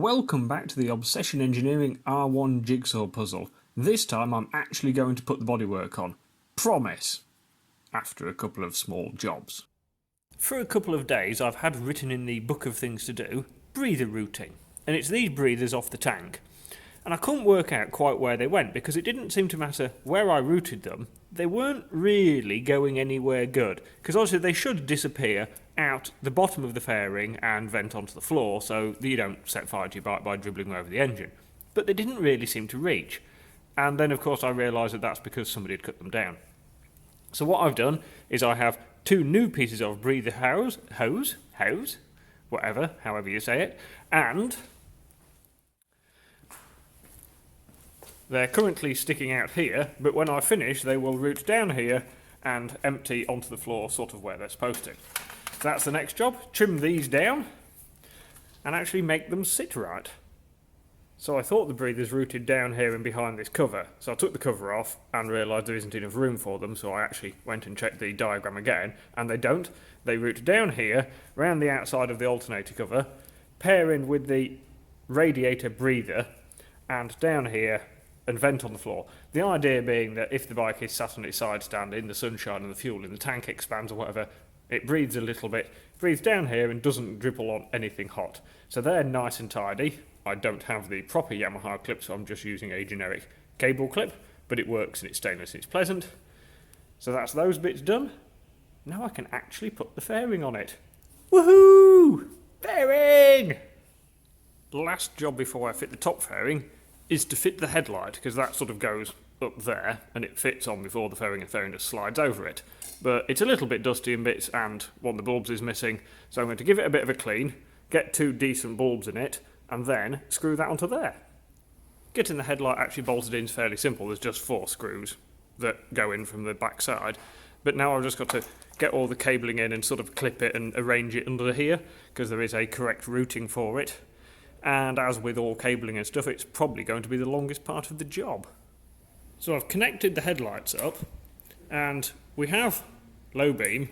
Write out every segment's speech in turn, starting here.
Welcome back to the Obsession Engineering R1 Jigsaw Puzzle. This time I'm actually going to put the bodywork on. Promise! After a couple of small jobs. For a couple of days I've had written in the book of things to do, breather routing. And it's these breathers off the tank. And I couldn't work out quite where they went because it didn't seem to matter where I routed them. They weren't really going anywhere good. Because obviously they should disappear out the bottom of the fairing and vent onto the floor so that you don't set fire to your bike by dribbling over the engine. But they didn't really seem to reach. And then of course I realised that that's because somebody had cut them down. So what I've done is I have two new pieces of breather hose, whatever, however you say it, and they're currently sticking out here, but when I finish they will root down here and empty onto the floor sort of where they're supposed to. So that's the next job, trim these down and actually make them sit right. So I thought the breathers rooted down here and behind this cover, so I took the cover off and realised there isn't enough room for them, so I actually went and checked the diagram again, and they don't. They root down here, round the outside of the alternator cover, pair in with the radiator breather, and down here and vent on the floor. The idea being that if the bike is sat on its side stand in the sunshine and the fuel in the tank expands or whatever, it breathes a little bit, breathes down here and doesn't dribble on anything hot. So they're nice and tidy. I don't have the proper Yamaha clip, so I'm just using a generic cable clip, but it works and it's stainless and it's pleasant. So that's those bits done. Now I can actually put the fairing on it. Woohoo! Fairing! The last job before I fit the top fairing is to fit the headlight, because that sort of goes up there and it fits on before the fairing, and fairing just slides over it. But it's a little bit dusty in bits and one of the bulbs is missing, so I'm going to give it a bit of a clean, get two decent bulbs in it, and then screw that onto there. Getting the headlight actually bolted in is fairly simple. There's just 4 screws that go in from the back side, but now I've just got to get all the cabling in and sort of clip it and arrange it under here, because there is a correct routing for it. And as with all cabling and stuff, it's probably going to be the longest part of the job. So I've connected the headlights up, and we have low beam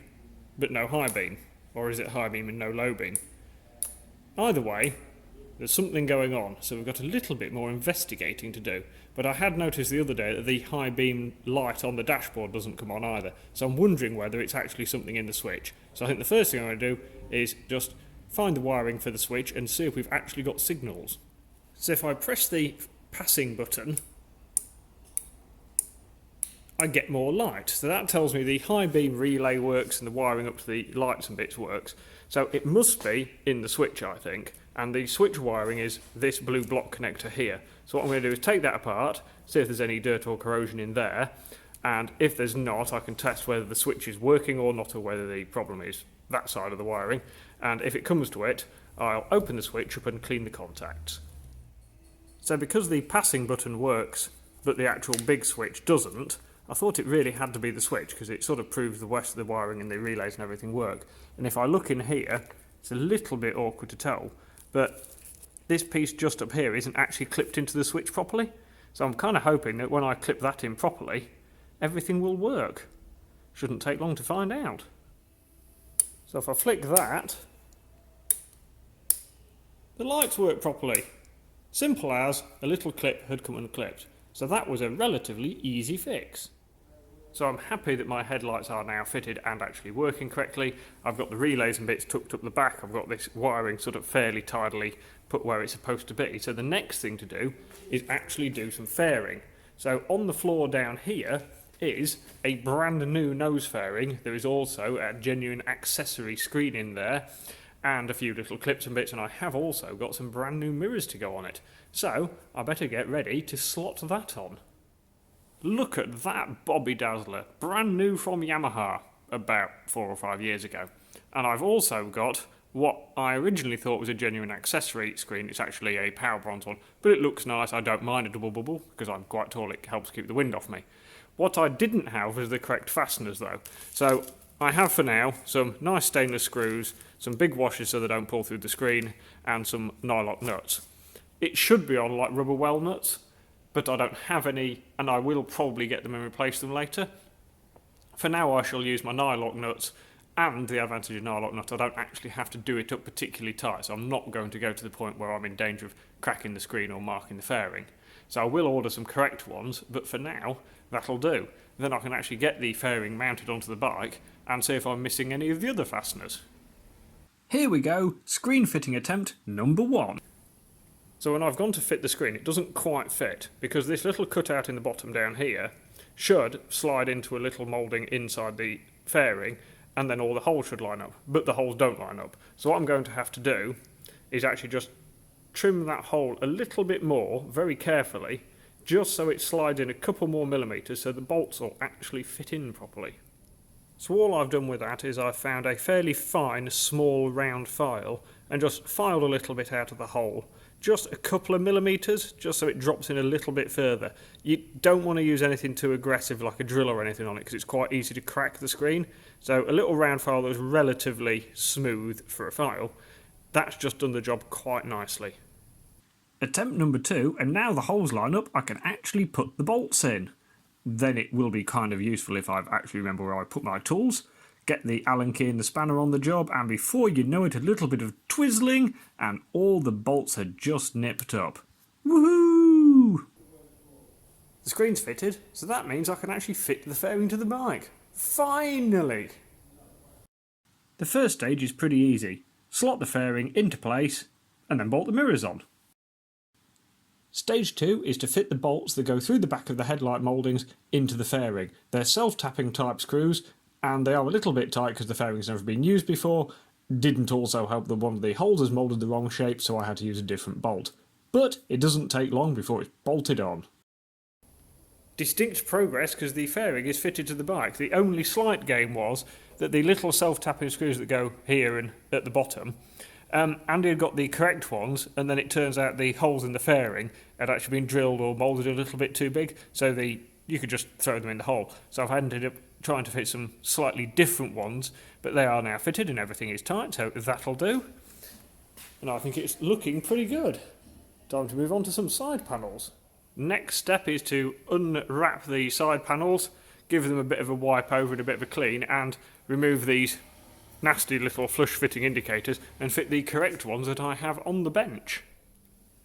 but no high beam, or is it high beam and no low beam? Either way, there's something going on, so we've got a little bit more investigating to do. But I had noticed the other day that the high beam light on the dashboard doesn't come on either, so I'm wondering whether it's actually something in the switch. So I think the first thing I'm going to do is just find the wiring for the switch and see if we've actually got signals. So if I press the passing button, I get more light. So that tells me the high beam relay works and the wiring up to the lights and bits works. So it must be in the switch, I think. And the switch wiring is this blue block connector here. So what I'm going to do is take that apart, see if there's any dirt or corrosion in there, and if there's not, I can test whether the switch is working or not, or whether the problem is that side of the wiring. And if it comes to it, I'll open the switch up and clean the contacts. So because the passing button works but the actual big switch doesn't, I thought it really had to be the switch, because it sort of proves the rest of the wiring and the relays and everything work. And if I look in here, it's a little bit awkward to tell, but this piece just up here isn't actually clipped into the switch properly. So I'm kind of hoping that when I clip that in properly, everything will work. Shouldn't take long to find out. So if I flick that, the lights work properly. Simple as a little clip had come unclipped. So that was a relatively easy fix. So I'm happy that my headlights are now fitted and actually working correctly. I've got the relays and bits tucked up the back. I've got this wiring sort of fairly tidily put where it's supposed to be. So the next thing to do is actually do some fairing. So on the floor down here is a brand new nose fairing. There is also a genuine accessory screen in there and a few little clips and bits, and I have also got some brand new mirrors to go on it. So I better get ready to slot that on. Look at that Bobby Dazzler, brand new from Yamaha about 4 or 5 years ago. And I've also got what I originally thought was a genuine accessory screen. It's actually a power bronze one, but it looks nice. I don't mind a double bubble because I'm quite tall, it helps keep the wind off me. What I didn't have was the correct fasteners though. So I have for now some nice stainless screws, some big washers so they don't pull through the screen, and some nylock nuts. It should be on like rubber well nuts, but I don't have any, and I will probably get them and replace them later. For now I shall use my nylock nuts And the advantage of Nylock nut, I don't actually have to do it up particularly tight, so I'm not going to go to the point where I'm in danger of cracking the screen or marking the fairing. So I will order some correct ones, but for now, that'll do. Then I can actually get the fairing mounted onto the bike and see if I'm missing any of the other fasteners. Here we go, screen fitting attempt number 1. So when I've gone to fit the screen, it doesn't quite fit, because this little cutout in the bottom down here should slide into a little moulding inside the fairing, and then all the holes should line up, but the holes don't line up. So what I'm going to have to do is actually just trim that hole a little bit more, very carefully, just so it slides in a couple more millimetres so the bolts will actually fit in properly. So all I've done with that is I've found a fairly fine, small, round file and just filed a little bit out of the hole. Just a couple of millimetres, just so it drops in a little bit further. You don't want to use anything too aggressive like a drill or anything on it because it's quite easy to crack the screen. So a little round file that's relatively smooth for a file, that's just done the job quite nicely. Attempt number 2, and now the holes line up, I can actually put the bolts in. Then it will be kind of useful if I've actually remember where I put my tools. Get the Allen key and the spanner on the job, and before you know it, a little bit of twizzling, and all the bolts had just nipped up. Woohoo! The screen's fitted, so that means I can actually fit the fairing to the bike. Finally! The first stage is pretty easy. Slot the fairing into place, and then bolt the mirrors on. Stage 2 is to fit the bolts that go through the back of the headlight mouldings into the fairing. They're self-tapping type screws, and they are a little bit tight because the fairing's never been used before. Didn't also help that one of the holes has moulded the wrong shape, so I had to use a different bolt. But it doesn't take long before it's bolted on. Distinct progress because the fairing is fitted to the bike. The only slight gain was that the little self-tapping screws that go here and at the bottom, Andy had got the correct ones, and then it turns out the holes in the fairing had actually been drilled or moulded a little bit too big, so you could just throw them in the hole. So I've ended up trying to fit some slightly different ones, but they are now fitted and everything is tight, so that'll do. And I think it's looking pretty good. Time to move on to some side panels. Next step is to unwrap the side panels, give them a bit of a wipe over and a bit of a clean, and remove these nasty little flush fitting indicators and fit the correct ones that I have on the bench.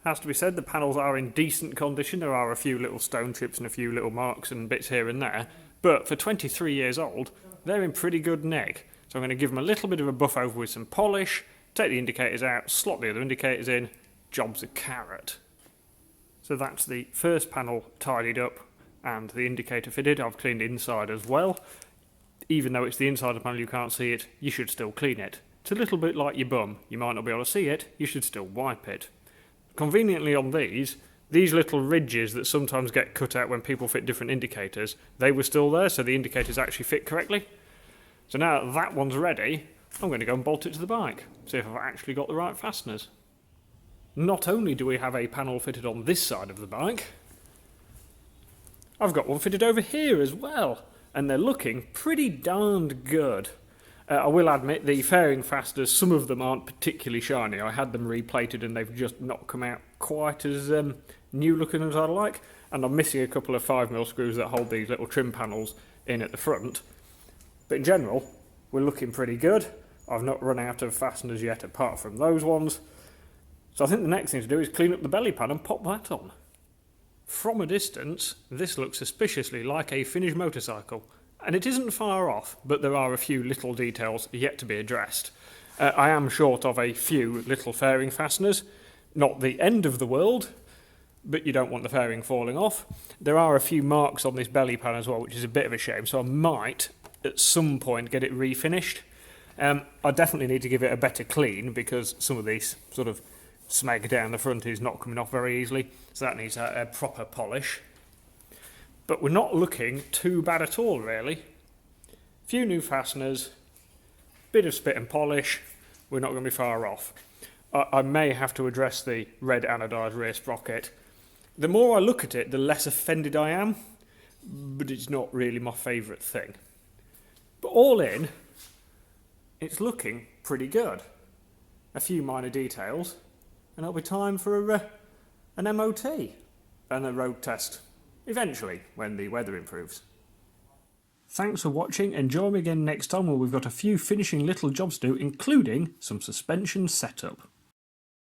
Has to be said, the panels are in decent condition. There are a few little stone chips and a few little marks and bits here and there, but for 23 years old, they're in pretty good nick. So I'm going to give them a little bit of a buff over with some polish, take the indicators out, slot the other indicators in, job's a carrot. So that's the first panel tidied up and the indicator fitted. I've cleaned inside as well. Even though it's the inside of the panel you can't see it, you should still clean it. It's a little bit like your bum. You might not be able to see it, you should still wipe it. Conveniently on these little ridges that sometimes get cut out when people fit different indicators, they were still there, so the indicators actually fit correctly. So now that one's ready, I'm going to go and bolt it to the bike, see if I've actually got the right fasteners. Not only do we have a panel fitted on this side of the bike, I've got one fitted over here as well, and they're looking pretty darned good. I will admit the fairing fasteners, some of them aren't particularly shiny. I had them replated and they've just not come out quite as new looking as I'd like, and I'm missing a couple of 5mm screws that hold these little trim panels in at the front. But in general, we're looking pretty good. I've not run out of fasteners yet apart from those ones. So I think the next thing to do is clean up the belly pan and pop that on. From a distance, this looks suspiciously like a finished motorcycle. And it isn't far off, but there are a few little details yet to be addressed. I am short of a few little fairing fasteners. Not the end of the world, but you don't want the fairing falling off. There are a few marks on this belly pan as well, which is a bit of a shame, so I might, at some point, get it refinished. I definitely need to give it a better clean, because some of these sort of smeg down the front is not coming off very easily, so that needs a proper polish. But we're not looking too bad at all, really. Few new fasteners, bit of spit and polish, we're not going to be far off. I may have to address the red anodised rear sprocket. The more I look at it, the less offended I am, but it's not really my favourite thing. But all in, it's looking pretty good. A few minor details, and it'll be time for an MOT and a road test. Eventually, when the weather improves. Thanks for watching, and join me again next time where we've got a few finishing little jobs to do, including some suspension setup.